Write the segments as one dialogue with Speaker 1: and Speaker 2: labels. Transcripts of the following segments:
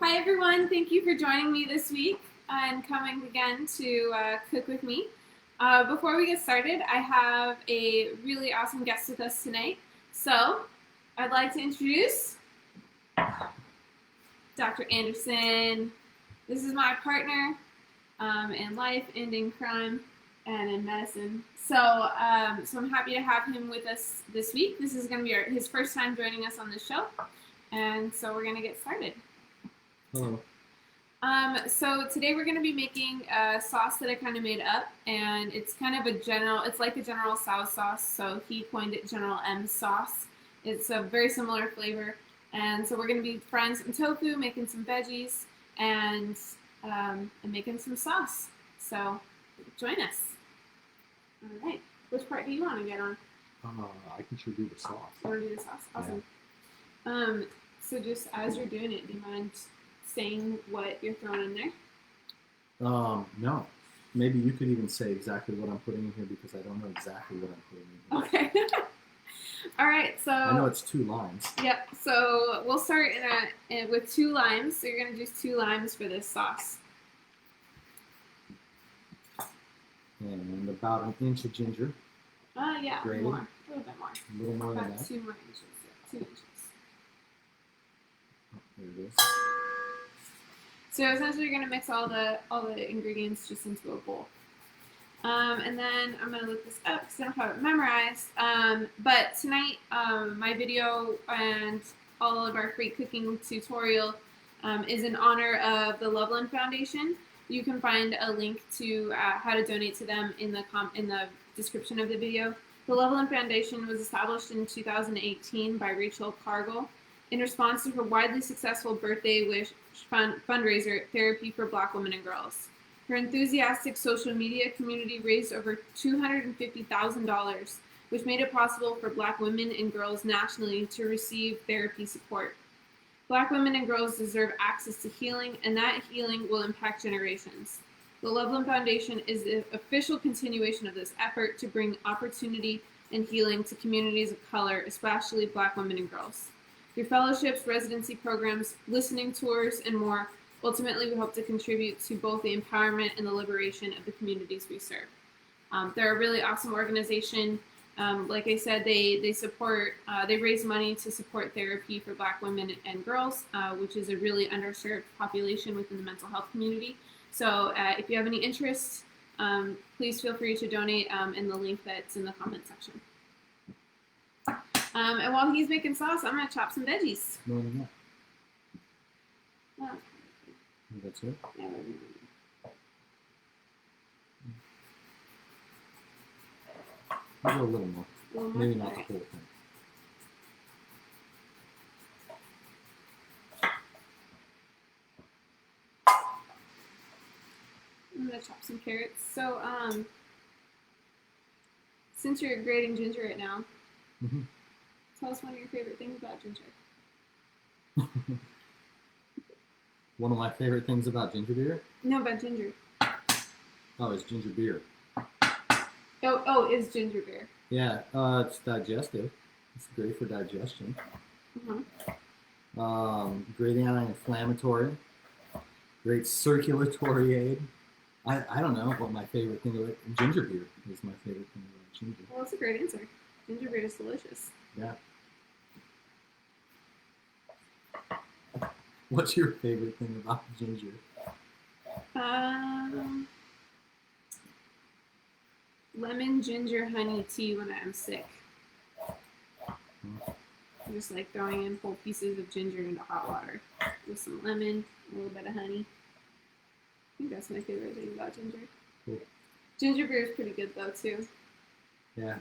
Speaker 1: Hi everyone, thank you for joining me this week and coming again to cook with me. Before we get started, I have a really awesome guest with us tonight. So, I'd like to introduce Dr. Andersen. This is my partner in life and in crime and in medicine. So I'm happy to have him with us this week. This is going to be his first time joining us on the show, and so we're going to get started.
Speaker 2: Hello.
Speaker 1: So today we're going to be making a sauce that I kind of made up, and it's kind of it's like a General Tso sauce, so he coined it General M sauce. It's a very similar flavor, and so we're going to be frying some tofu, making some veggies, and making some sauce. So join us. All right. Which part do you want to get on?
Speaker 2: I can sure do the sauce.
Speaker 1: You want to do the sauce? Awesome. Yeah. So just as you're doing it, do you mind saying what you're throwing in there?
Speaker 2: No. Maybe you could even say exactly what I'm putting in here because I don't know exactly what I'm putting in
Speaker 1: here. Okay. All right, so...
Speaker 2: I know it's 2 limes.
Speaker 1: Yep, so we'll start with 2 limes. So you're going to use 2 limes for this sauce.
Speaker 2: And about an inch of ginger.
Speaker 1: Yeah,
Speaker 2: grated.
Speaker 1: More. A little bit more.
Speaker 2: A little more
Speaker 1: about
Speaker 2: than that.
Speaker 1: 2 more inches. Yeah, 2 inches.
Speaker 2: Oh, there it is.
Speaker 1: So essentially you're going to mix all the ingredients just into a bowl. And then I'm going to look this up because I don't have it memorized. But tonight, my video and all of our free cooking tutorial is in honor of the Loveland Foundation. You can find a link to how to donate to them in the description of the video. The Loveland Foundation was established in 2018 by Rachel Cargill in response to her widely successful birthday wish fundraiser, Therapy for Black Women and Girls. Her enthusiastic social media community raised over $250,000, which made it possible for Black women and girls nationally to receive therapy support. Black women and girls deserve access to healing, and that healing will impact generations. The Loveland Foundation is the official continuation of this effort to bring opportunity and healing to communities of color, especially Black women and girls. Through fellowships, residency programs, listening tours, and more, ultimately, we hope to contribute to both the empowerment and the liberation of the communities we serve. They're a really awesome organization. Like I said, they support, they raise money to support therapy for Black women and girls, which is a really underserved population within the mental health community. So if you have any interest, please feel free to donate in the link that's in the comment section. And while he's making sauce, I'm going to chop some veggies.
Speaker 2: More than that.
Speaker 1: Oh.
Speaker 2: That's it?
Speaker 1: Yeah,
Speaker 2: Maybe a little more. Maybe not the whole thing.
Speaker 1: I'm going to chop some carrots. So, since you're grating ginger right now, tell us one of your favorite things about ginger.
Speaker 2: One of my favorite things about ginger beer?
Speaker 1: No, about ginger.
Speaker 2: Oh, it's ginger beer.
Speaker 1: Oh, it's ginger beer.
Speaker 2: Yeah, it's digestive. It's great for digestion. Great anti-inflammatory. Great circulatory aid. I don't know what my favorite thing about ginger beer is. My favorite thing about ginger.
Speaker 1: Well, that's a great answer. Ginger beer is delicious.
Speaker 2: Yeah. What's your favorite thing about ginger?
Speaker 1: Lemon ginger honey tea when I'm sick. I just like throwing in whole pieces of ginger into hot water with some lemon, a little bit of honey. I think that's my favorite thing about ginger.
Speaker 2: Cool. Ginger
Speaker 1: beer is pretty good though too.
Speaker 2: Yeah.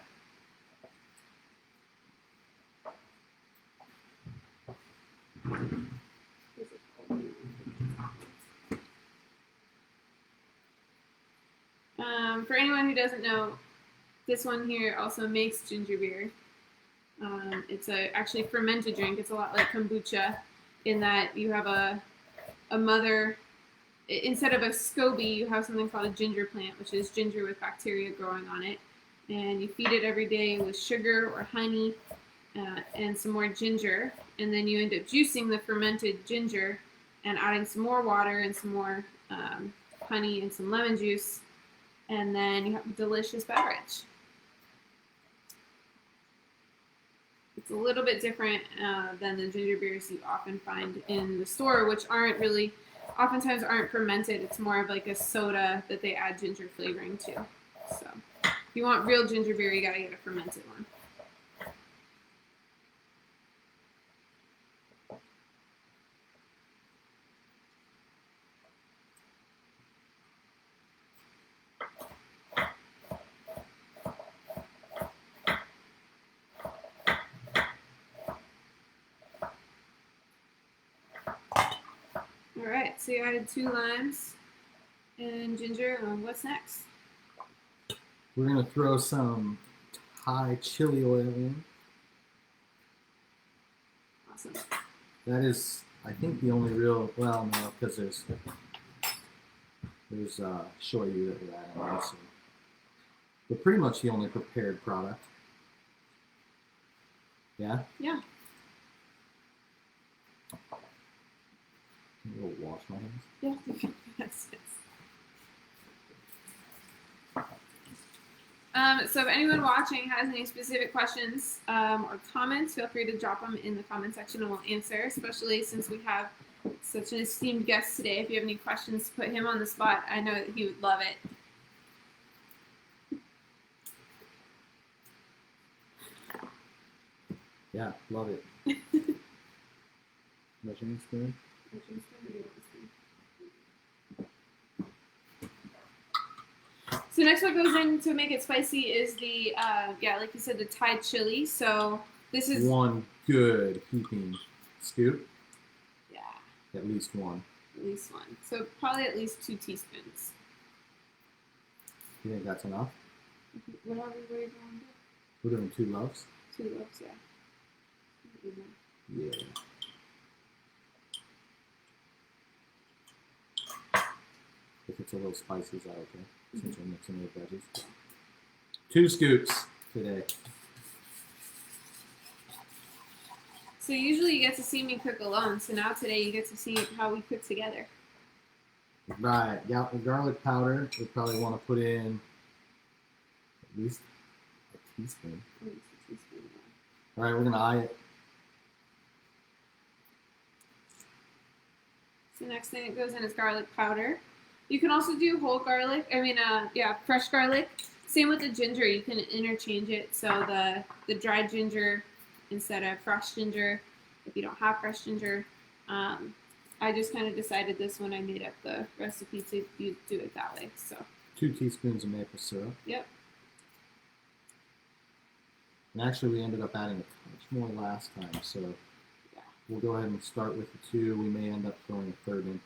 Speaker 1: For anyone who doesn't know, this one here also makes ginger beer. It's actually fermented drink. It's a lot like kombucha in that you have a mother, instead of a SCOBY, you have something called a ginger plant, which is ginger with bacteria growing on it. And you feed it every day with sugar or honey and some more ginger. And then you end up juicing the fermented ginger and adding some more water and some more honey and some lemon juice, and then you have a delicious beverage. It's a little bit different than the ginger beers you often find in the store, which oftentimes aren't fermented. It's more of like a soda that they add ginger flavoring to. So if you want real ginger beer, you gotta get a fermented one. All right, so you added 2 limes and ginger. What's next?
Speaker 2: We're gonna throw some Thai chili oil in.
Speaker 1: Awesome.
Speaker 2: That is, I think, the only real. Well, no, because there's shoyu that we're adding also. But pretty much the only prepared product. Yeah.
Speaker 1: Yeah.
Speaker 2: Can you go wash my hands?
Speaker 1: Yeah. Yes. So if anyone watching has any specific questions or comments, feel free to drop them in the comment section and we'll answer, especially since we have such an esteemed guest today. If you have any questions, put him on the spot. I know that he would love it.
Speaker 2: Yeah, love it. Measuring spoon.
Speaker 1: So next what goes in to make it spicy is the, like you said, the Thai chili. So this is...
Speaker 2: One good heaping scoop.
Speaker 1: Yeah.
Speaker 2: At least one.
Speaker 1: At least one. So probably at least 2 teaspoons.
Speaker 2: You think that's enough?
Speaker 1: Whatever way you want to do.
Speaker 2: We're doing 2 loaves?
Speaker 1: 2 loaves, yeah.
Speaker 2: Yeah. If it's a little spicy, is that okay? Since we're mixing with veggies. 2 scoops today.
Speaker 1: So usually you get to see me cook alone. So now today you get to see how we cook together.
Speaker 2: Right. Yeah, the garlic powder, we probably want to put in at least a teaspoon.
Speaker 1: At least a teaspoon, yeah.
Speaker 2: All right, we're going to eye it.
Speaker 1: So next thing that goes in is garlic powder. You can also do whole garlic. Fresh garlic. Same with the ginger. You can interchange it. So the dried ginger instead of fresh ginger. If you don't have fresh ginger, I just kind of decided this when I made up the recipe to do it that way. So
Speaker 2: 2 teaspoons of maple syrup.
Speaker 1: Yep.
Speaker 2: And actually, we ended up adding a touch more last time. So
Speaker 1: yeah.
Speaker 2: We'll go ahead and start with the 2. We may end up throwing a 3rd in.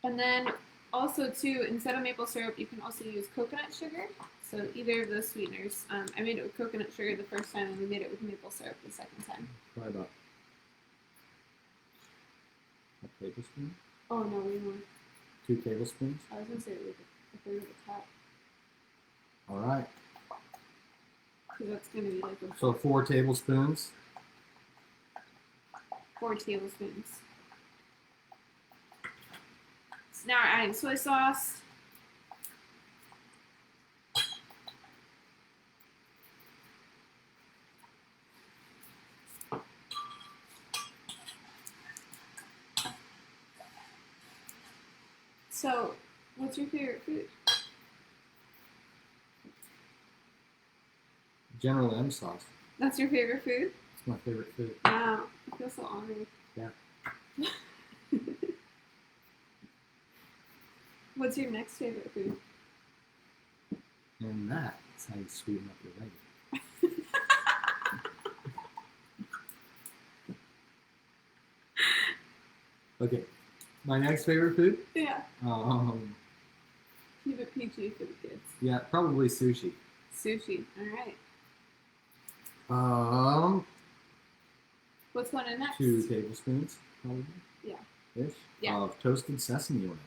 Speaker 1: And then also too, instead of maple syrup, you can also use coconut sugar. So either of those sweeteners. I made it with coconut sugar the first time, and we made it with maple syrup the second time.
Speaker 2: Probably about a tablespoon.
Speaker 1: Oh no, way more.
Speaker 2: 2 tablespoons.
Speaker 1: I was gonna say like a 3rd of a cup.
Speaker 2: All right.
Speaker 1: Because that's gonna be like a
Speaker 2: So 4 tablespoons.
Speaker 1: 4 tablespoons. So now we're adding soy sauce. So, what's your favorite food?
Speaker 2: General M sauce.
Speaker 1: That's your favorite food?
Speaker 2: It's my favorite food.
Speaker 1: Wow, I feel so honored.
Speaker 2: Yeah.
Speaker 1: What's your next favorite food?
Speaker 2: And that's how you sweeten up your veggies. Okay. My next favorite food?
Speaker 1: Yeah. Keep it PG for the kids.
Speaker 2: Yeah, probably sushi.
Speaker 1: Sushi. All right. What's going in next?
Speaker 2: 2 tablespoons, probably.
Speaker 1: Yeah.
Speaker 2: Ish.
Speaker 1: Yeah.
Speaker 2: Of toasted sesame oil.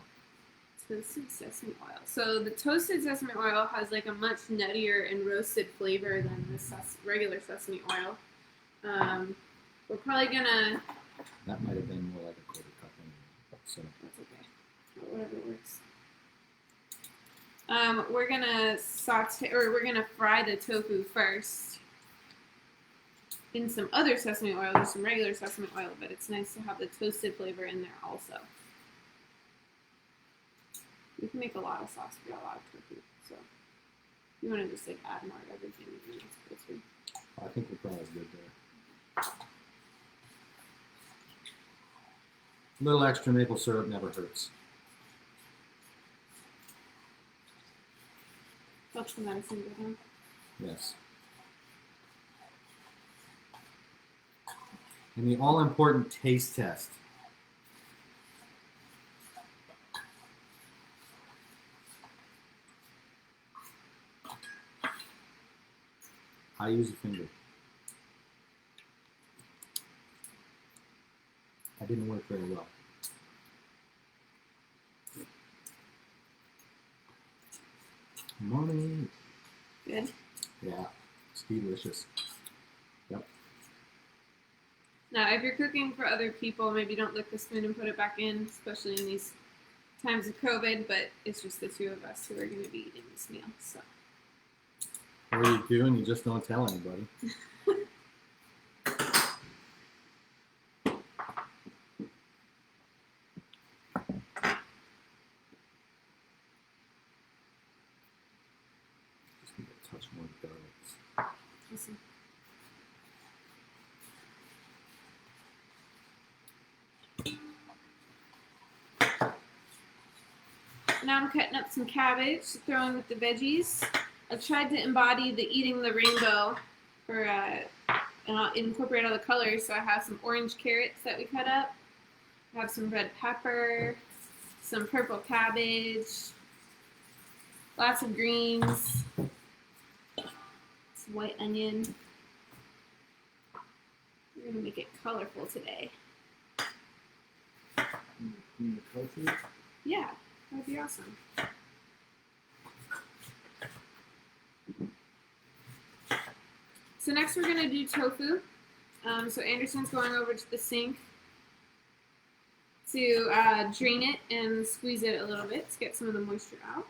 Speaker 1: Toasted sesame oil. So the toasted sesame oil has like a much nuttier and roasted flavor than the regular sesame oil. We're probably gonna.
Speaker 2: That might have been more like a 1/4 cup. So
Speaker 1: That's okay. Whatever works. We're gonna we're gonna fry the tofu first in some other sesame oil, just some regular sesame oil, but it's nice to have the toasted flavor in there also. You can make a lot of sauce if you got a lot of tofu, so you want to just like add more of everything.
Speaker 2: I think we're probably good there. A little extra maple syrup never hurts.
Speaker 1: That's the medicine good, huh?
Speaker 2: Yes. And the all-important taste test. I use a finger. That didn't work very well. Morning.
Speaker 1: Good.
Speaker 2: Yeah, it's delicious. Yep.
Speaker 1: Now, if you're cooking for other people, maybe don't lick the spoon and put it back in, especially in these times of COVID, but it's just the two of us who are going to be eating this meal, so.
Speaker 2: What are you doing? You just don't tell anybody. Just need a touch more garlic.
Speaker 1: Awesome. Now I'm cutting up some cabbage to throw in with the veggies. I tried to embody the eating the rainbow and I'll incorporate all the colors. So I have some orange carrots that we cut up. I have some red pepper, some purple cabbage, lots of greens, some white onion. We're gonna make it colorful today. Yeah, that'd be awesome. So next we're gonna do tofu. So Andersen's going over to the sink to drain it and squeeze it a little bit to get some of the moisture out.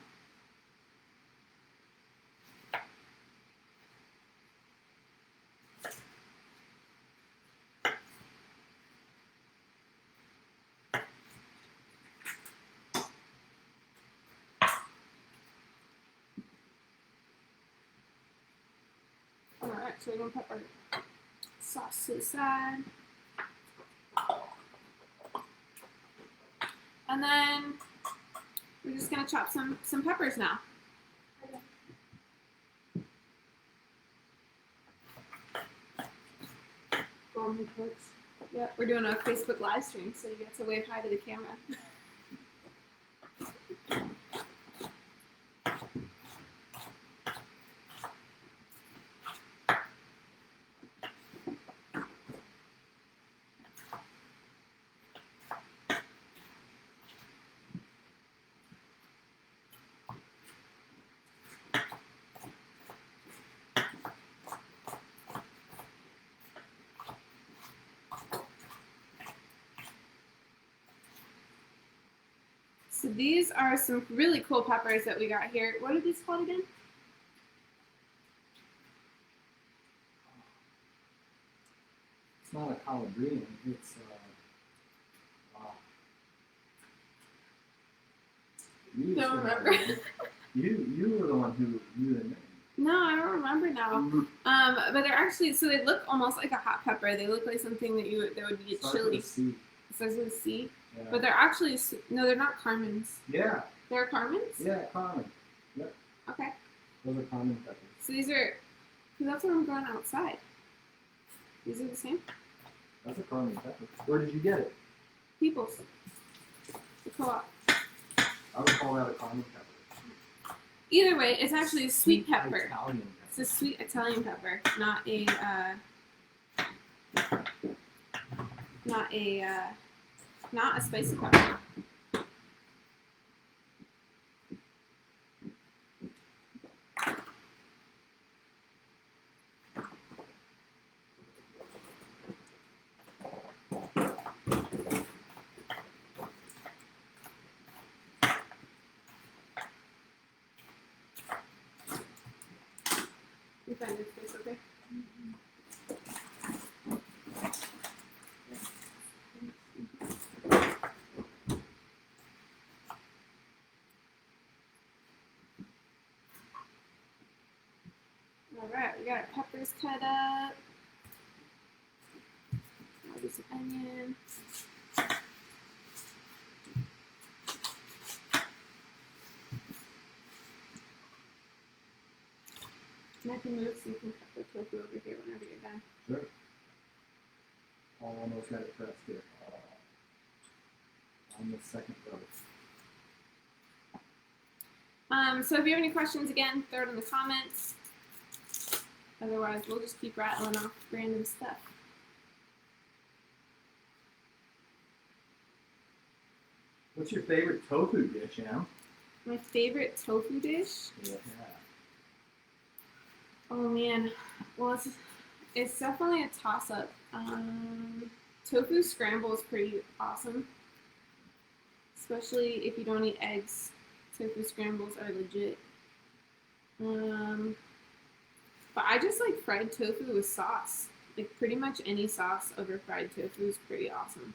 Speaker 1: Alright, so we're going to put our sauce to the side. And then we're just going to chop some peppers now. Yep, we're doing a Facebook live stream, so you get to wave hi to the camera. So these are some really cool peppers that we got here. What are these called again?
Speaker 2: It's not a calabrian. It's
Speaker 1: Don't remember.
Speaker 2: You were the one who knew the name.
Speaker 1: No, I don't remember now.
Speaker 2: Mm-hmm.
Speaker 1: But they're actually, so they look almost like a hot pepper. They look like something that would be a chili. It starts with a C. Yeah. But they're actually, no, they're not Carmen's.
Speaker 2: Yeah.
Speaker 1: They're Carmen's?
Speaker 2: Yeah, Carmen. Yep.
Speaker 1: Okay.
Speaker 2: Those are Carmen peppers.
Speaker 1: So these are, because that's what I'm growing outside. These are the same?
Speaker 2: That's a Carmen pepper. Where did you get it?
Speaker 1: People's. The co-op.
Speaker 2: I would call that a Carmen pepper.
Speaker 1: Either way, it's actually a sweet pepper.
Speaker 2: Italian pepper.
Speaker 1: It's a sweet Italian pepper, not a spicy pepper. You find this place okay? Alright, we got our peppers cut up. I'll do some onion. And I can move so you can cut the tofu over here whenever you're done.
Speaker 2: Sure. Almost got it pressed here. On the second row.
Speaker 1: So if you have any questions, again, throw it in the comments. Otherwise, we'll just keep rattling off random stuff.
Speaker 2: What's your favorite tofu dish, Em?
Speaker 1: My favorite tofu dish?
Speaker 2: Yeah.
Speaker 1: Oh man, well it's definitely a toss-up. Tofu scramble is pretty awesome, especially if you don't eat eggs. Tofu scrambles are legit. But I just like fried tofu with sauce. Like pretty much any sauce over fried tofu is pretty awesome.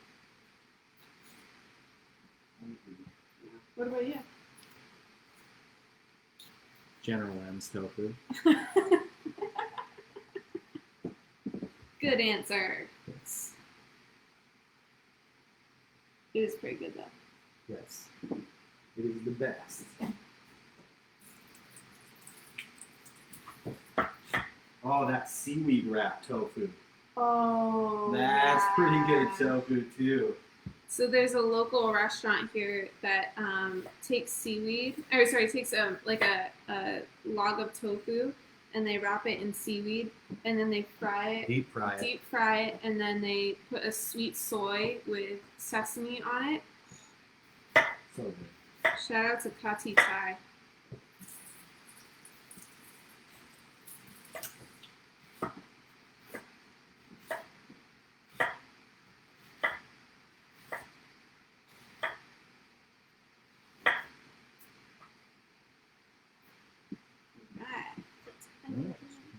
Speaker 1: Yeah. What about you?
Speaker 2: General Tso's tofu.
Speaker 1: Good answer. It is pretty good though.
Speaker 2: Yes. It is the best. Oh, that seaweed wrap tofu.
Speaker 1: Oh,
Speaker 2: That's pretty good
Speaker 1: yeah.
Speaker 2: tofu too.
Speaker 1: So there's a local restaurant here that takes takes like a log of tofu, and they wrap it in seaweed, and then they fry it.
Speaker 2: Deep fry it.
Speaker 1: And then they put a sweet soy with sesame on it.
Speaker 2: So good.
Speaker 1: Shout out to Kati Thai.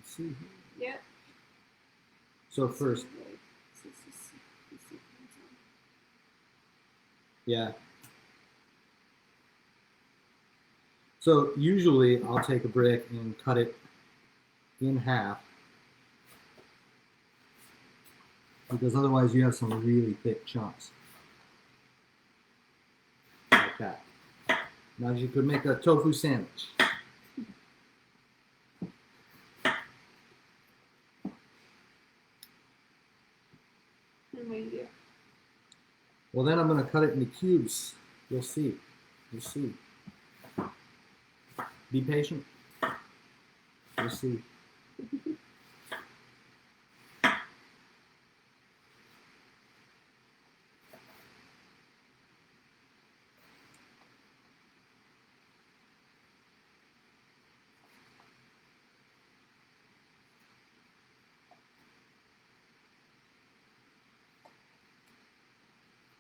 Speaker 2: See.
Speaker 1: Yep.
Speaker 2: So first, yeah. So usually I'll take a brick and cut it in half, because otherwise you have some really thick chunks. Like that. Now you could make a tofu sandwich. Well, then I'm going to cut it into cubes. You'll see. You'll see. Be patient. You'll see.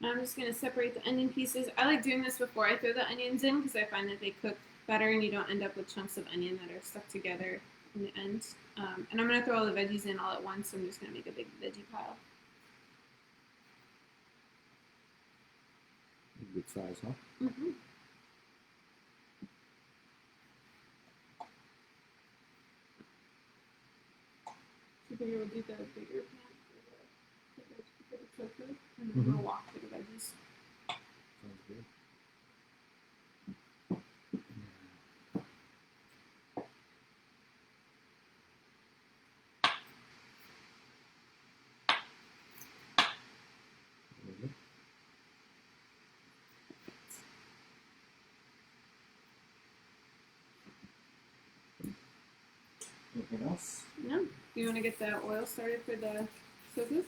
Speaker 1: I'm just going to separate the onion pieces. I like doing this before I throw the onions in because I find that they cook better and you don't end up with chunks of onion that are stuck together in the end. And I'm going to throw all the veggies in all at once, so I'm just going to make a big veggie pile.
Speaker 2: Good size, huh?
Speaker 1: Mm-hmm. So figure we'll do the bigger pan for the tofu, and then we'll walk through the veggies.
Speaker 2: Sounds good. Anything else?
Speaker 1: No. Do you want to get the oil started for the tofu?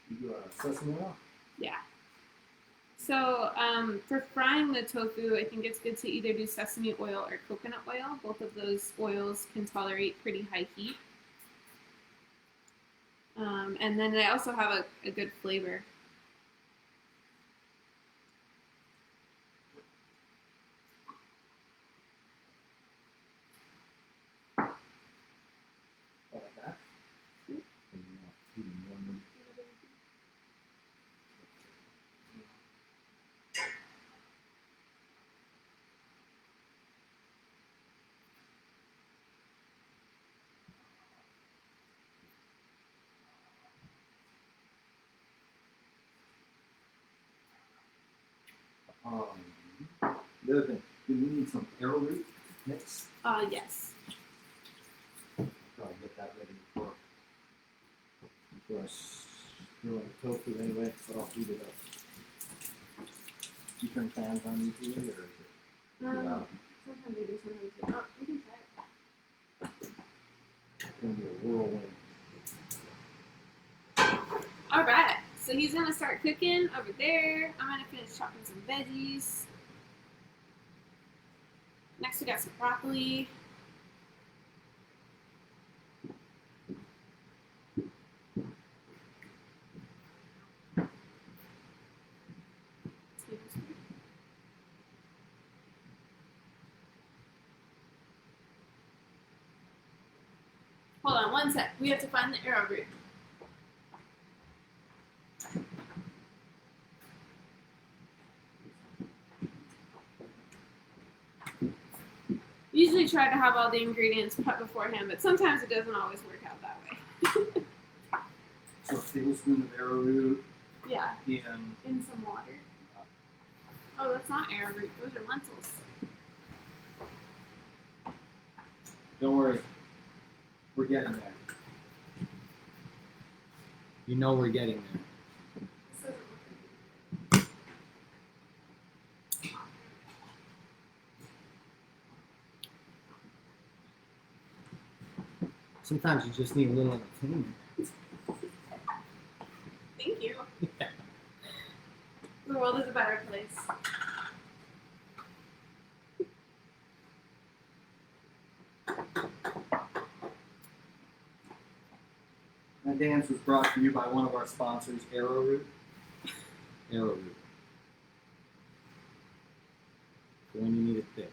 Speaker 2: You do sesame oil?
Speaker 1: Yeah. So for frying the tofu, I think it's good to either do sesame oil or coconut oil. Both of those oils can tolerate pretty high heat. And then they also have a good flavor.
Speaker 2: The other thing, do we need some arrowroot mix?
Speaker 1: Yes.
Speaker 2: Probably get that ready for us. You're like tofu anyway, so I'll heat it up. You turn fans on usually, or is it too loud?
Speaker 1: Sometimes they do, sometimes they don't. We can try it.
Speaker 2: It's gonna be a whirlwind.
Speaker 1: All right, so he's gonna start cooking over there. I'm gonna finish chopping some veggies. Next, we got some broccoli. Hold on one sec. We have to find the arrowroot. Usually try to have all the ingredients cut beforehand, but sometimes it doesn't always work out that way.
Speaker 2: So a tablespoon of arrowroot
Speaker 1: Yeah,
Speaker 2: in
Speaker 1: in some water. Oh, that's not arrowroot. Those are lentils.
Speaker 2: Don't worry. We're getting there. You know we're getting there.
Speaker 1: This doesn't look good.
Speaker 2: Sometimes you just need a little entertainment.
Speaker 1: Thank you. The world is a better place.
Speaker 2: That dance was brought to you by one of our sponsors, Arrowroot. Arrowroot. For when you need it thick.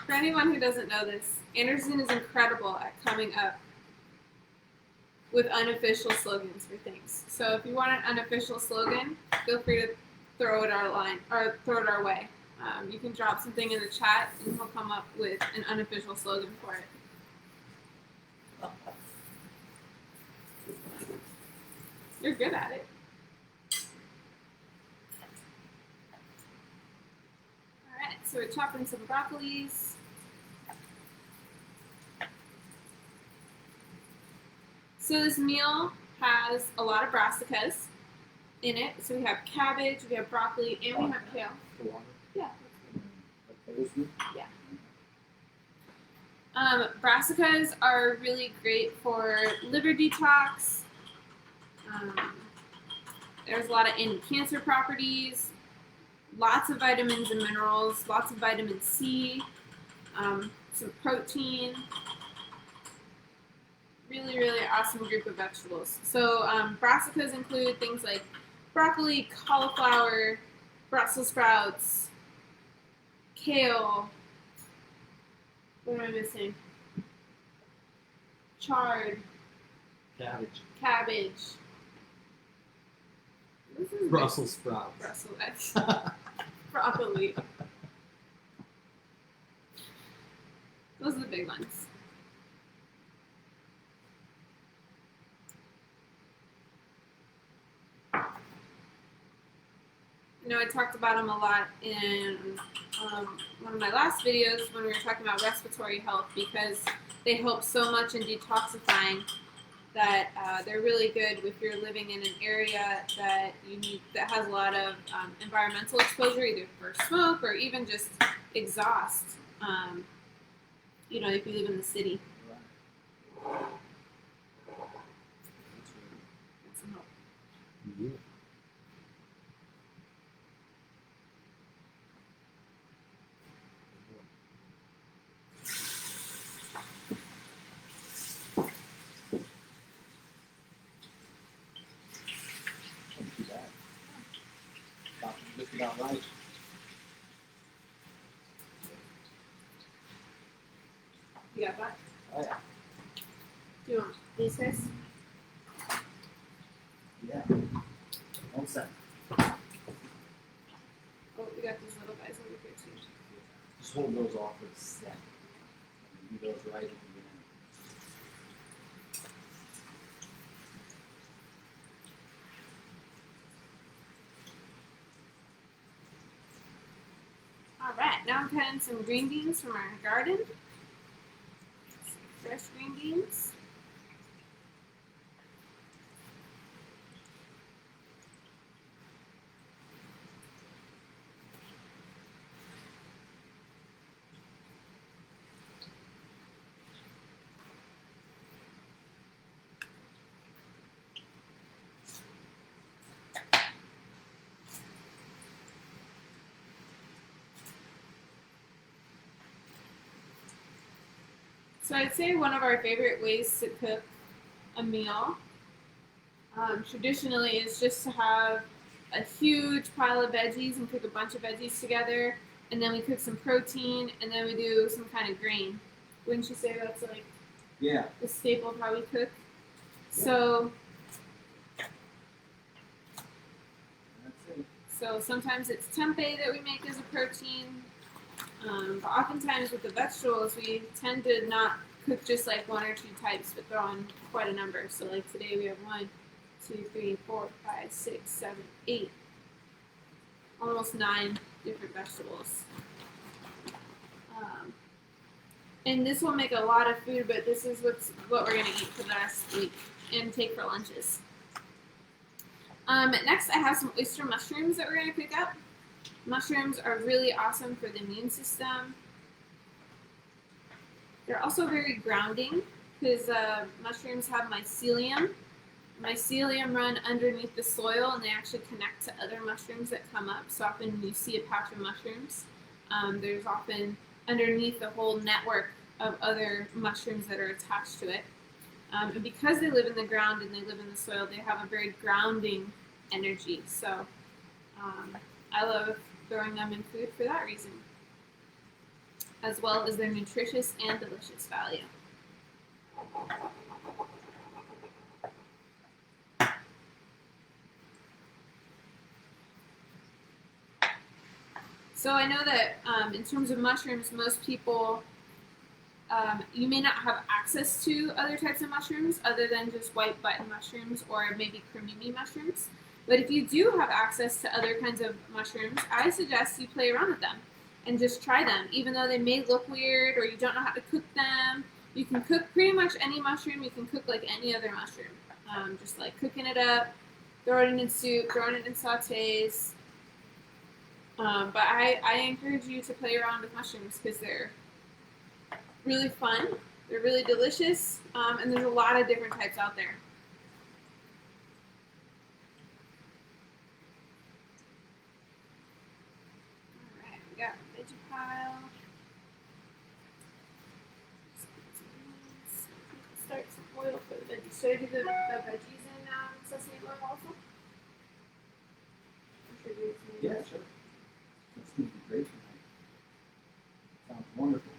Speaker 1: For anyone who doesn't know this, Andersen is incredible at coming up with unofficial slogans for things. So if you want an unofficial slogan, feel free to throw it our way. You can drop something in the chat, and he'll come up with an unofficial slogan for it. You're good at it. All right, so we're chopping some broccolis. So this meal has a lot of brassicas in it. So we have cabbage, we have broccoli, and we have kale.
Speaker 2: The water.
Speaker 1: Yeah.
Speaker 2: A tablespoon?
Speaker 1: Yeah. Brassicas are really great for liver detox. There's a lot of anti-cancer properties, lots of vitamins and minerals, lots of vitamin C, some protein. Really, really awesome group of vegetables. So brassicas include things like broccoli, cauliflower, Brussels sprouts, kale. What am I missing? Chard, cabbage. This is
Speaker 2: Brussels sprouts.
Speaker 1: Brussels broccoli. Those are the big ones. You know, I talked about them a lot in one of my last videos when we were talking about respiratory health, because they help so much in detoxifying that they're really good if you're living in an area that that has a lot of environmental exposure, either for smoke or even just exhaust. You know, if you live in the city. That's some help.
Speaker 2: Yeah. Not too bad. Just about right.
Speaker 1: You got that?
Speaker 2: Oh yeah.
Speaker 1: Do you want these guys?
Speaker 2: Yeah. One second.
Speaker 1: Oh, we got these little guys over here too.
Speaker 2: Just hold those off with a snap. Do those right at the beginning.
Speaker 1: now I'm cutting some green beans from our garden. Some fresh green beans. So I'd say one of our favorite ways to cook a meal traditionally is just to have a huge pile of veggies and cook a bunch of veggies together, and then we cook some protein, and then we do some kind of grain. Wouldn't you say that's like the staple of how we cook? Yeah. So sometimes it's tempeh that we make as a protein. But oftentimes with the vegetables, we tend to not cook just like one or two types, but throw on quite a number. So like today we have 1, 2, 3, 4, 5, 6, 7, 8, almost 9 different vegetables. And this will make a lot of food, but this is what we're going to eat for the rest of the week and take for lunches. Next, I have some oyster mushrooms that we're going to cook up. Mushrooms are really awesome for the immune system. They're also very grounding because mushrooms have mycelium. Mycelium run underneath the soil and they actually connect to other mushrooms that come up. So often when you see a patch of mushrooms, there's often underneath a whole network of other mushrooms that are attached to it. And because they live in the ground and they live in the soil, they have a very grounding energy. So I love throwing them in food for that reason, as well as their nutritious and delicious value. So I know that in terms of mushrooms, most people, you may not have access to other types of mushrooms other than just white button mushrooms or maybe cremini mushrooms. But if you do have access to other kinds of mushrooms, I suggest you play around with them and just try them. Even though they may look weird or you don't know how to cook them, you can cook pretty much any mushroom. You can cook like any other mushroom. Just like cooking it up, throwing it in soup, throwing it in sautés. But I encourage you to play around with mushrooms because they're really fun, they're really delicious, and there's a lot of different types out there. Alright, we got a veggie pile. Start some oil for the veggies. Should I do the veggies in sesame oil also?
Speaker 2: Yeah, sure. That's going to be great tonight. Sounds wonderful.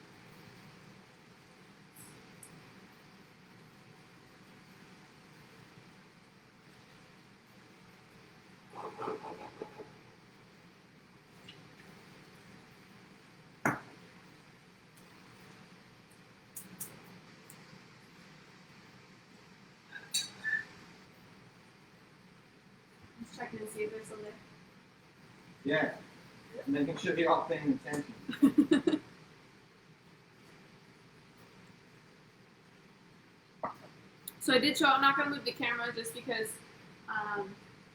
Speaker 1: Just checking to see if there's a lid.
Speaker 2: Yeah. Making sure you're all paying attention.
Speaker 1: So I did show, I'm not going to move the camera just because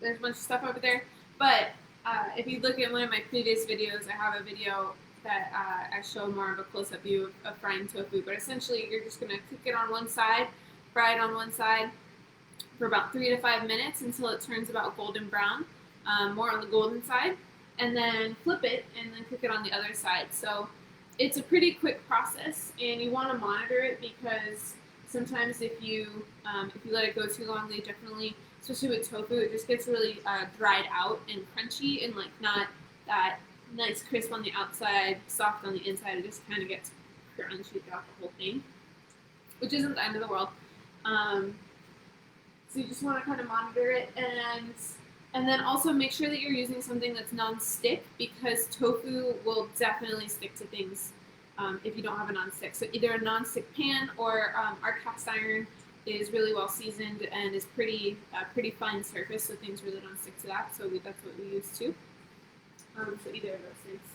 Speaker 1: there's a bunch of stuff over there. But if you look at one of my previous videos, I have a video that I show more of a close-up view of frying tofu. But essentially, you're just going to cook it on one side, fry it on one side for about 3 to 5 minutes until it turns about golden brown, more on the golden side. And then flip it and then cook it on the other side. So it's a pretty quick process, and you want to monitor it because sometimes if you let it go too long, they definitely, especially with tofu, it just gets really dried out and crunchy and like not that nice crisp on the outside, soft on the inside. It just kind of gets crunchy throughout the whole thing, which isn't the end of the world. So you just want to kind of monitor it and then also make sure that you're using something that's non-stick because tofu will definitely stick to things if you don't have a non-stick. So either a non-stick pan or our cast iron is really well seasoned and is pretty fine surface, so things really don't stick to that. So that's what we use too. So either of those things.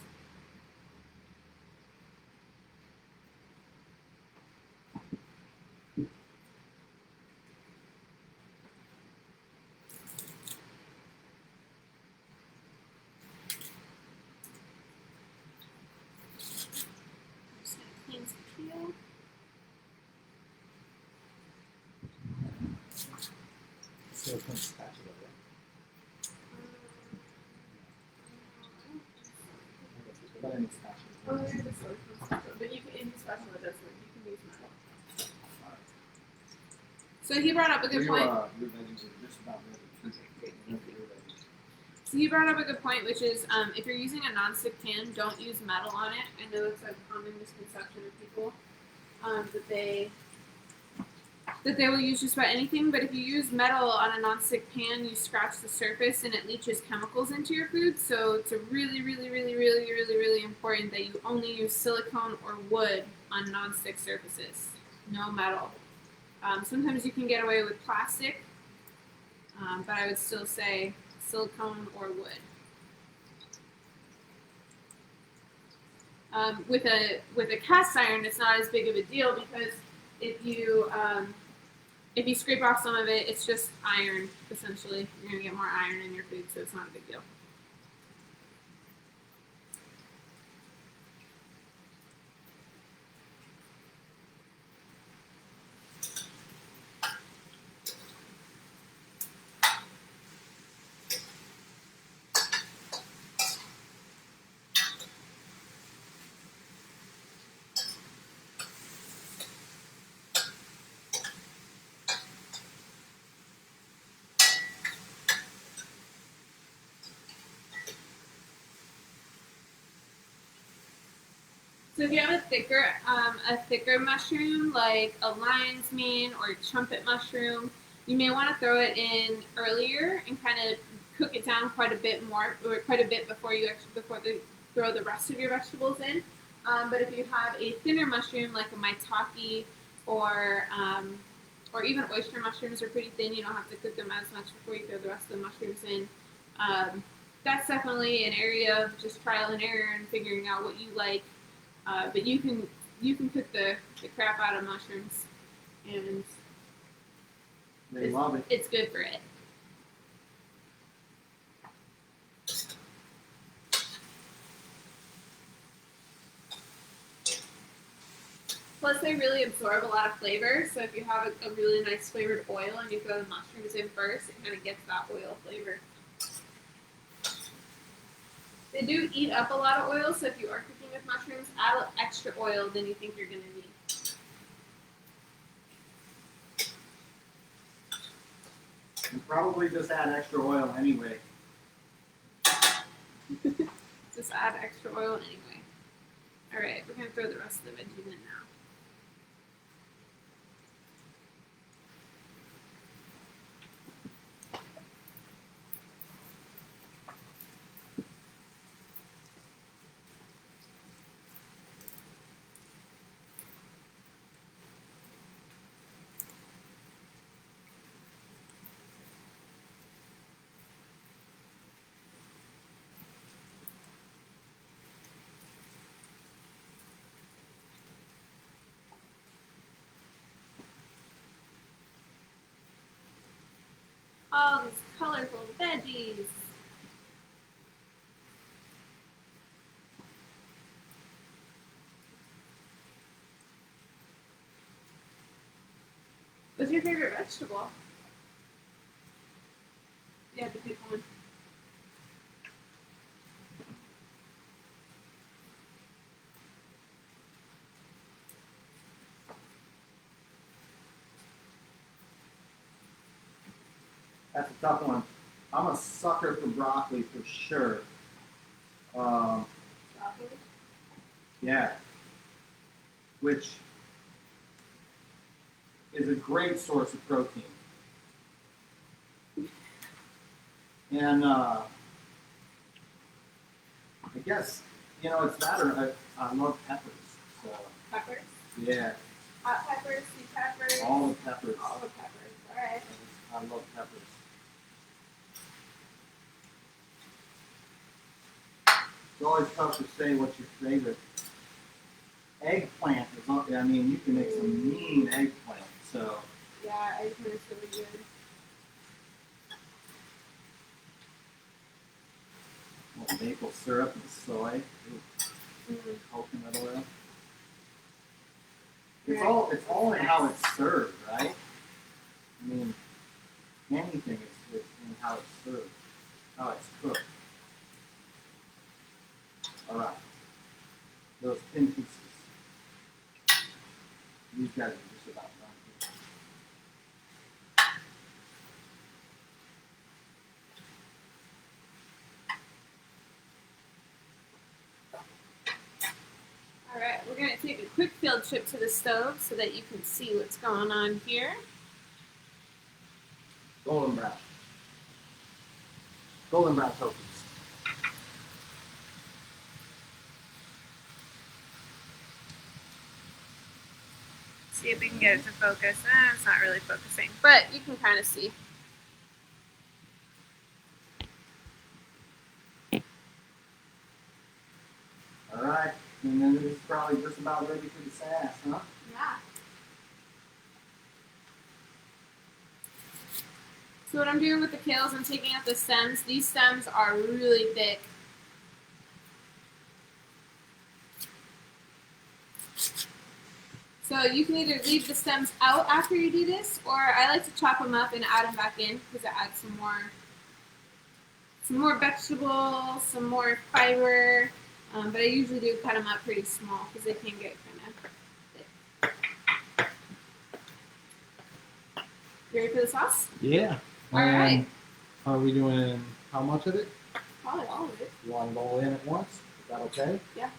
Speaker 2: silicone spatula, right? But any spatula.
Speaker 1: Oh, there's a silicone spatula, but you can, in the spatula does work. You can use metal. So he brought up a good point.
Speaker 2: Your veggies are just about ready.
Speaker 1: So he brought up a good point, which is if you're using a nonstick pan, don't use metal on it. I know it's a common misconception of people that they will use just about anything. But if you use metal on a nonstick pan, you scratch the surface and it leaches chemicals into your food. So it's a really, really, really, really, really, really important that you only use silicone or wood on nonstick surfaces. No metal. Sometimes you can get away with plastic, but I would still say silicone or wood. With a cast iron, it's not as big of a deal because if you scrape off some of it, it's just iron essentially. You're gonna get more iron in your food, so it's not a big deal. So if you have a thicker mushroom like a lion's mane or trumpet mushroom, you may want to throw it in earlier and kind of cook it down quite a bit before you throw the rest of your vegetables in. But if you have a thinner mushroom like a maitake or even oyster mushrooms are pretty thin, you don't have to cook them as much before you throw the rest of the mushrooms in. That's definitely an area of just trial and error and figuring out what you like. But you can cook the crap out of mushrooms, and
Speaker 2: They love it.
Speaker 1: It's good for it. Plus, they really absorb a lot of flavor. So if you have a really nice flavored oil and you throw the mushrooms in first, it kind of gets that oil flavor. They do eat up a lot of oil, so if you are cooking with mushrooms, add extra oil than you think you're going to need.
Speaker 2: And probably just add extra oil anyway.
Speaker 1: Just add extra oil anyway. Alright, we're going to throw the rest of the veggies in now. All these colorful veggies. What's your favorite vegetable? Yeah, the pick one.
Speaker 2: That's a tough one. I'm a sucker for broccoli for sure.
Speaker 1: Broccoli?
Speaker 2: Yeah. Which is a great source of protein. And I guess, it's that or I love peppers. So,
Speaker 1: Peppers?
Speaker 2: yeah.
Speaker 1: Hot peppers, sweet peppers?
Speaker 2: All the peppers.
Speaker 1: All the peppers. Alright.
Speaker 2: I love peppers. It's always tough to say what's your favorite. Eggplant is up there. I mean, you can make some mean eggplant. So.
Speaker 1: Yeah, eggplant is really good.
Speaker 2: Maple syrup and soy. Coconut oil. It's all in how it's served, right? I mean, anything is in how it's served, how it's cooked. All right, those thin pieces. These guys are just about done here.
Speaker 1: All right, we're going to take a quick field trip to the stove so that you can see what's going on here.
Speaker 2: Golden brown. Golden brown tofus.
Speaker 1: See if we can get it to focus. It's not really focusing, but you can kind of see.
Speaker 2: All right, and then it's probably just about ready for the sass, huh?
Speaker 1: Yeah. So what I'm doing with the kales, I'm taking out the stems. These stems are really thick. So you can either leave the stems out after you do this, or I like to chop them up and add them back in because it adds some more vegetables, some more fiber. But I usually do cut them up pretty small because they can get kind of thick. You ready for the sauce?
Speaker 2: Yeah.
Speaker 1: All right.
Speaker 2: Are we doing how much of it?
Speaker 1: Probably all of it.
Speaker 2: You want it all in at once? Is that okay?
Speaker 1: Yeah.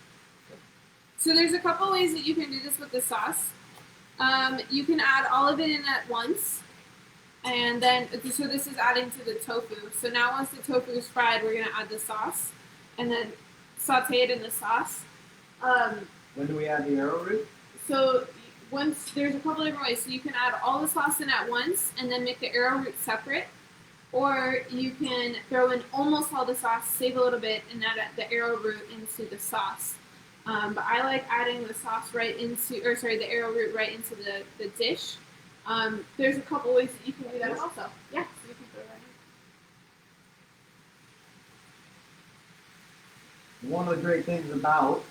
Speaker 1: So there's a couple ways that you can do this with the sauce. You can add all of it in at once, and then so this is adding to the tofu. So now once the tofu is fried, we're gonna add the sauce, and then saute it in the sauce.
Speaker 2: When do we add the arrowroot?
Speaker 1: So once there's a couple different ways. So you can add all the sauce in at once, and then make the arrowroot separate, or you can throw in almost all the sauce, save a little bit, and add the arrowroot into the sauce. But I like adding the sauce right into, or sorry, the arrowroot right into the dish. There's a couple ways that you can do that also. Yeah, so you can throw that in.
Speaker 2: One of the great things about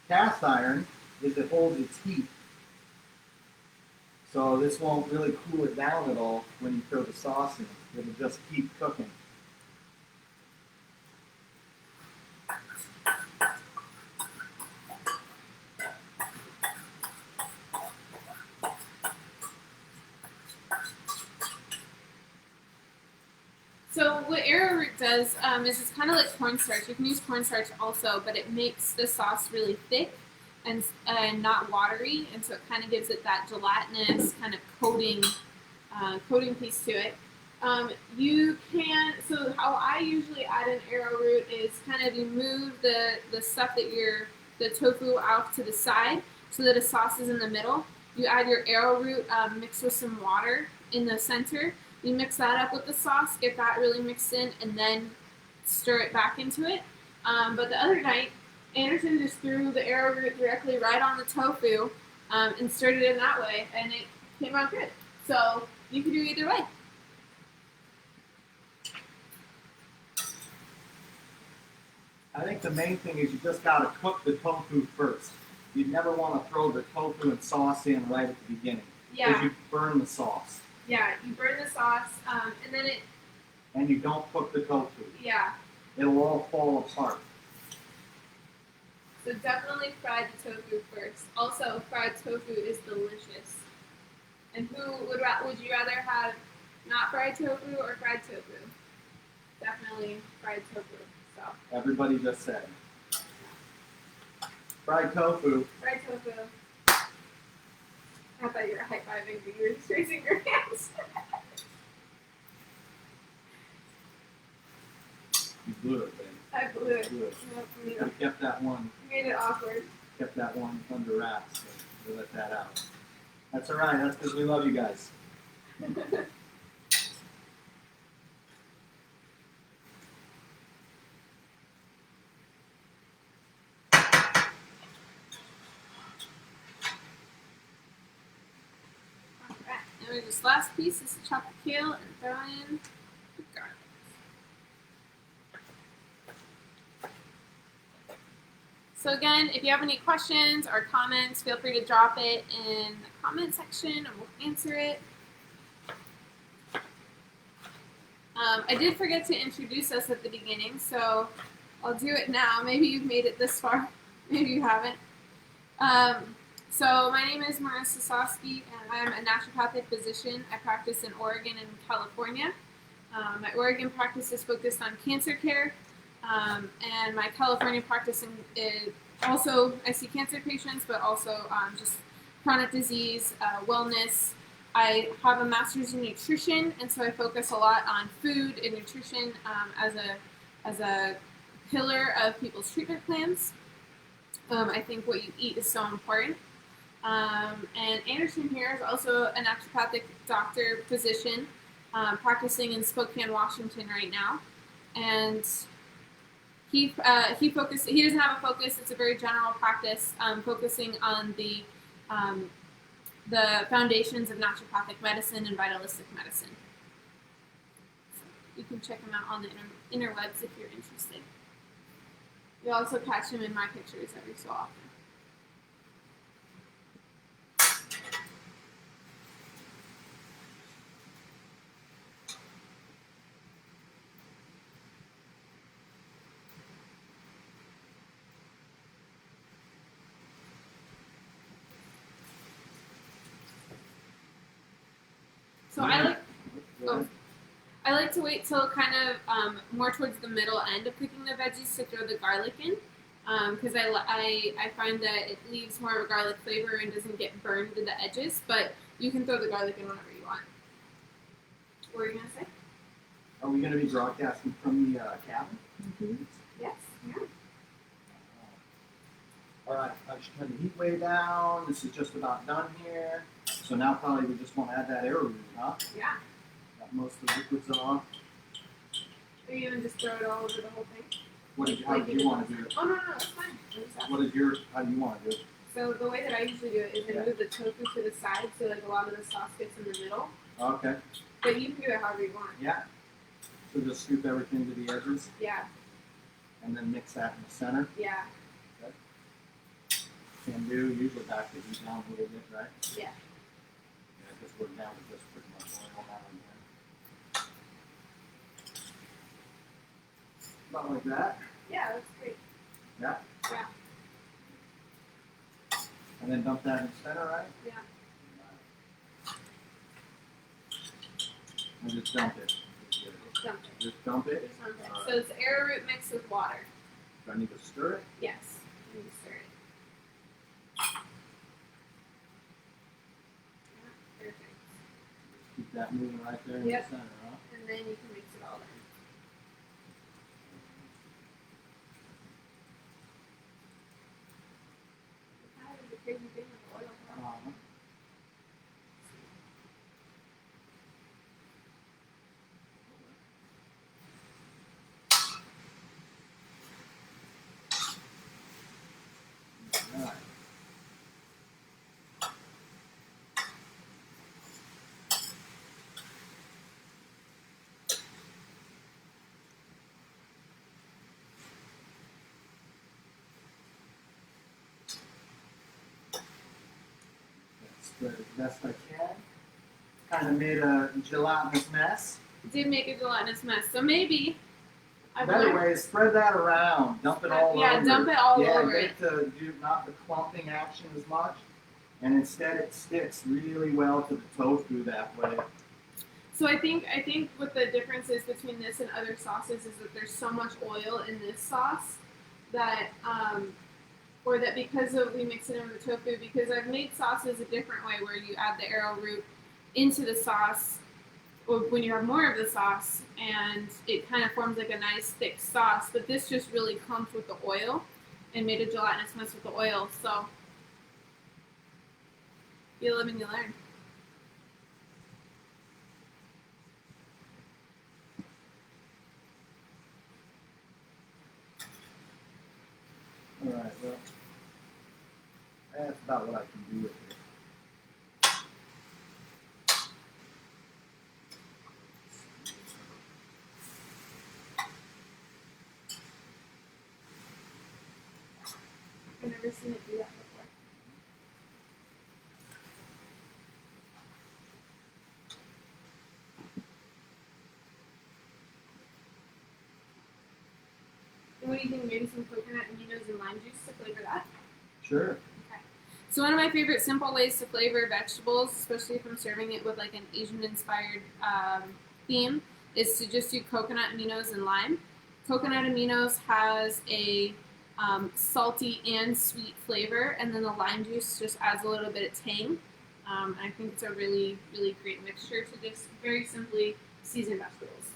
Speaker 2: cast iron is it holds its heat. So this won't really cool it down at all when you throw the sauce in. It'll just keep cooking.
Speaker 1: So what arrowroot does is it's kind of like cornstarch. You can use cornstarch also, but it makes the sauce really thick and not watery, and so it kind of gives it that gelatinous kind of coating piece to it. You can, so how I usually add an arrowroot is kind of you move the stuff that the tofu off to the side so that a sauce is in the middle. You add your arrowroot mixed with some water in the center. You mix that up with the sauce, get that really mixed in, and then stir it back into it. But the other night, Andersen just threw the arrowroot directly right on the tofu and stirred it in that way, and it came out good. So you can do either way.
Speaker 2: I think the main thing is you just got to cook the tofu first. You never want to throw the tofu and sauce in right at the beginning.
Speaker 1: Yeah.
Speaker 2: Because you burn the sauce.
Speaker 1: Yeah, you burn the sauce, and then it.
Speaker 2: And you don't cook the tofu.
Speaker 1: Yeah.
Speaker 2: It'll all fall apart.
Speaker 1: So definitely fry the tofu first. Also, fried tofu is delicious. And would you rather have not fried tofu or fried tofu? Definitely fried tofu. So.
Speaker 2: Everybody just said. Fried tofu.
Speaker 1: Fried tofu. I thought you were high-fiving, but you were just raising your hands.
Speaker 2: You blew it, babe.
Speaker 1: I blew it.
Speaker 2: You blew it.
Speaker 1: Nope,
Speaker 2: You could have kept that one.
Speaker 1: made it awkward.
Speaker 2: Kept that one under wraps. So we let that out. That's all right. That's because we love you guys.
Speaker 1: And this last piece is to chop the kale and throw in the garlic. So again, if you have any questions or comments, feel free to drop it in the comment section and we'll answer it. I did forget to introduce us at the beginning, so I'll do it now. Maybe you've made it this far, maybe you haven't. So my name is Marissa Soski, and I'm a naturopathic physician. I practice in Oregon and California. My Oregon practice is focused on cancer care, and my California practice is also, I see cancer patients, but also just chronic disease, wellness. I have a master's in nutrition, and so I focus a lot on food and nutrition as a pillar of people's treatment plans. I think what you eat is so important. And Andersen here is also a naturopathic doctor, physician, practicing in Spokane, Washington right now. And he doesn't have a focus. It's a very general practice, focusing on the foundations of naturopathic medicine and vitalistic medicine. So you can check him out on the interwebs if you're interested. You'll also catch him in my pictures every so often. So I like to wait till kind of more towards the middle end of cooking the veggies to throw the garlic in, because I find that it leaves more of a garlic flavor and doesn't get burned to the edges. But you can throw the garlic in whenever you want. What were you gonna say?
Speaker 3: Are we going to be broadcasting from the cabin?
Speaker 1: Mm-hmm. Yes. Yeah.
Speaker 3: All right, I should turn the heat way down. This is just about done here. So now probably we just want to add that arrowroot, huh?
Speaker 1: Yeah.
Speaker 3: Got most of the liquids on.
Speaker 1: Are you gonna just throw it all over the whole thing?
Speaker 3: How do you want to do it?
Speaker 1: Oh no, it's fine.
Speaker 3: How do you want to do it?
Speaker 1: So the way that I usually do it is I move the tofu to the side, so like a lot of the sauce gets in the middle.
Speaker 3: Okay.
Speaker 1: But you can do it however you want.
Speaker 3: Yeah. So just scoop everything to the edges
Speaker 1: Yeah.
Speaker 3: and then mix that in the center.
Speaker 1: Yeah.
Speaker 3: Okay. Can do. Usually back the heat down a little bit, right?
Speaker 1: Yeah.
Speaker 3: Yeah, because we're down to just pretty much oil now and then. About like that.
Speaker 1: Yeah, that's great.
Speaker 3: Yeah.
Speaker 1: Yeah.
Speaker 3: And then dump that in the center, right?
Speaker 1: Yeah.
Speaker 3: And just dump it.
Speaker 1: Just dump it.
Speaker 3: Just dump it.
Speaker 1: Just dump it.
Speaker 3: All
Speaker 1: So
Speaker 3: right.
Speaker 1: it's arrowroot mixed with water.
Speaker 3: Do I need to stir it?
Speaker 1: Yes. You can stir it. Yeah, perfect.
Speaker 3: Keep that moving right there in
Speaker 1: Yep.
Speaker 3: the center, huh?
Speaker 1: And then you can mix it all in. That is a crazy thing with oil.
Speaker 3: Uh-huh. All right. Spread as best I can. Kind of made a gelatinous mess.
Speaker 1: Did make a gelatinous mess. So maybe I've
Speaker 3: Better
Speaker 1: learned.
Speaker 3: way is spread that around. Dump it all over.
Speaker 1: Yeah, dump it all over
Speaker 3: Yeah,
Speaker 1: it.
Speaker 3: get to do not the clumping action as much. And instead it sticks really well to the tofu that way.
Speaker 1: So I think what the difference is between this and other sauces is that there's so much oil in this sauce that or that because we mix it in with the tofu, because I've made sauces a different way where you add the arrowroot into the sauce or when you have more of the sauce and it kind of forms like a nice thick sauce, but this just really clumped with the oil and made a gelatinous mess with the oil. So you live and you learn.
Speaker 3: All right, well, that's about what I can do with it.
Speaker 1: I've never seen it do that before. And what do you think? Maybe some coconut aminos and lime juice to flavor that?
Speaker 3: Sure.
Speaker 1: Okay. So one of my favorite simple ways to flavor vegetables, especially if I'm serving it with like an Asian-inspired theme, is to just do coconut aminos and lime. Coconut aminos has a salty and sweet flavor, and then the lime juice just adds a little bit of tang. I think it's a really, really great mixture to just very simply season vegetables.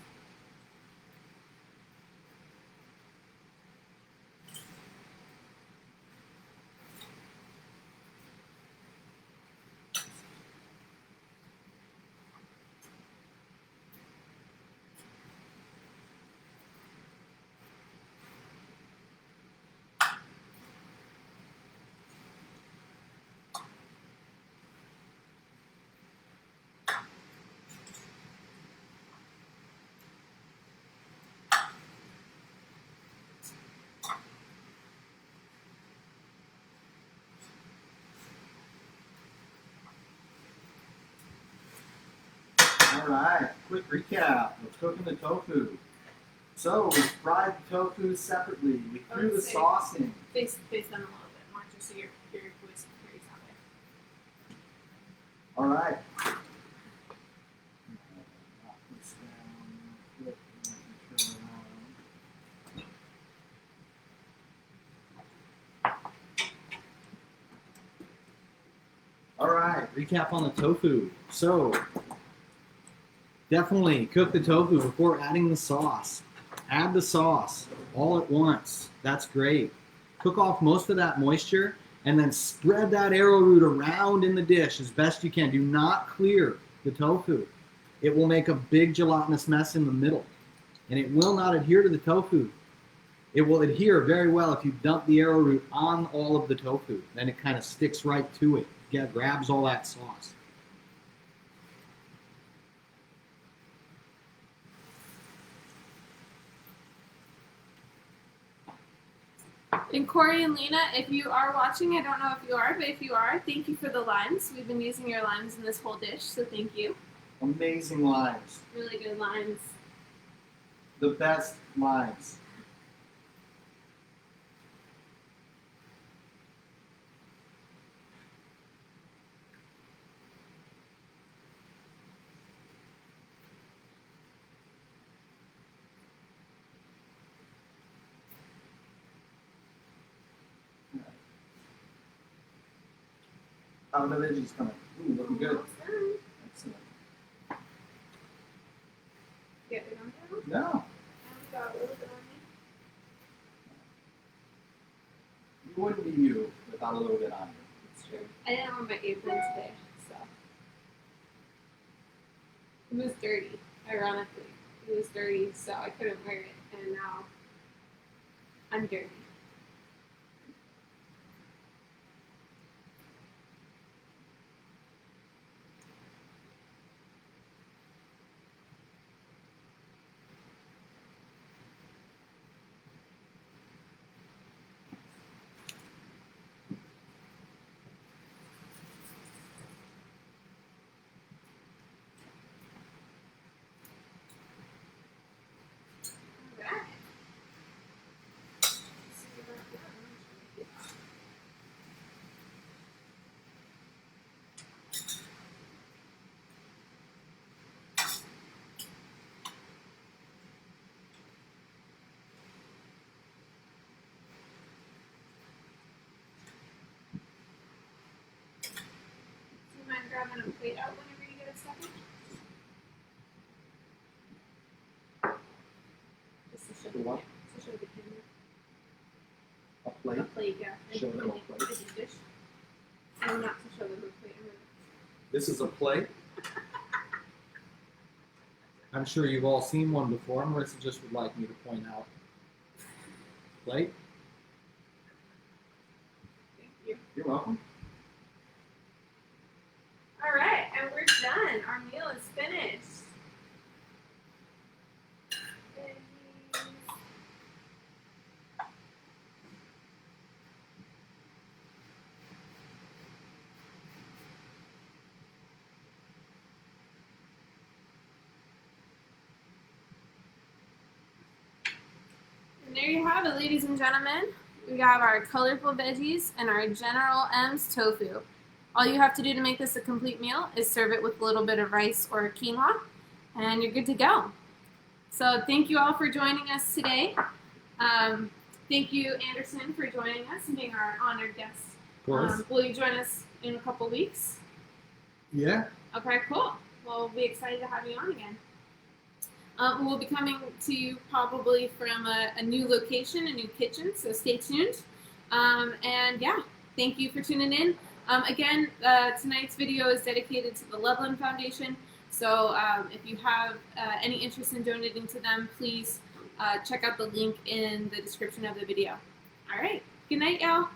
Speaker 3: All right, quick recap of cooking the tofu. So we fried the tofu separately. We threw the sauce in.
Speaker 1: Face them a little bit more just so your voice carries that way.
Speaker 3: All right. Knock this down. Flip, turn around. All right.
Speaker 2: Recap on the tofu. So, definitely cook the tofu before adding the sauce. Add the sauce all at once. That's great. Cook off most of that moisture and then spread that arrowroot around in the dish as best you can. Do not clear the tofu. It will make a big gelatinous mess in the middle, and it will not adhere to the tofu. It will adhere very well if you dump the arrowroot on all of the tofu. Then it kind of sticks right to it. Yeah, grabs all that sauce.
Speaker 1: And Corey and Lena, if you are watching, I don't know if you are, but if you are, thank you for the limes. We've been using your limes in this whole dish, so thank you.
Speaker 3: Amazing limes.
Speaker 1: Really good limes.
Speaker 3: The best limes. How are the veggies coming? Ooh, looking good.
Speaker 1: Almost done.
Speaker 3: Excellent.
Speaker 1: Get it on down.
Speaker 3: No.
Speaker 1: Now we got a little bit on me.
Speaker 3: You wouldn't be you without a little bit on you.
Speaker 1: It's true. I didn't have my apron today, so. It was dirty, ironically. It was dirty, so I couldn't wear it, and now I'm dirty. Alright. See about that. Do you mind grabbing a plate out whenever you get a second? Just to show
Speaker 3: The what?
Speaker 1: To show the camera.
Speaker 3: A plate.
Speaker 1: A plate, yeah.
Speaker 3: Show them a
Speaker 1: Like
Speaker 3: plate.
Speaker 1: a dish. And not to show them a plate.
Speaker 2: This is a plate. I'm sure you've all seen one before. Marissa just would like me to point out. Plate.
Speaker 1: Thank you.
Speaker 3: You're welcome.
Speaker 1: All right, and we're done. Our meal is finished. Veggies. And there you have it, ladies and gentlemen. We have our colorful veggies and our General M's tofu. All you have to do to make this a complete meal is serve it with a little bit of rice or quinoa, and you're good to go. So thank you all for joining us today. Thank you, Andersen, for joining us and being our honored guest.
Speaker 2: Of course.
Speaker 1: Will you join us in a couple weeks?
Speaker 2: Yeah.
Speaker 1: Okay, cool. Well, we'll be excited to have you on again. We'll be coming to you probably from a new location, a new kitchen, so stay tuned. And yeah, thank you for tuning in. Again, tonight's video is dedicated to the Loveland Foundation, so if you have any interest in donating to them, please check out the link in the description of the video. All right, good night, y'all.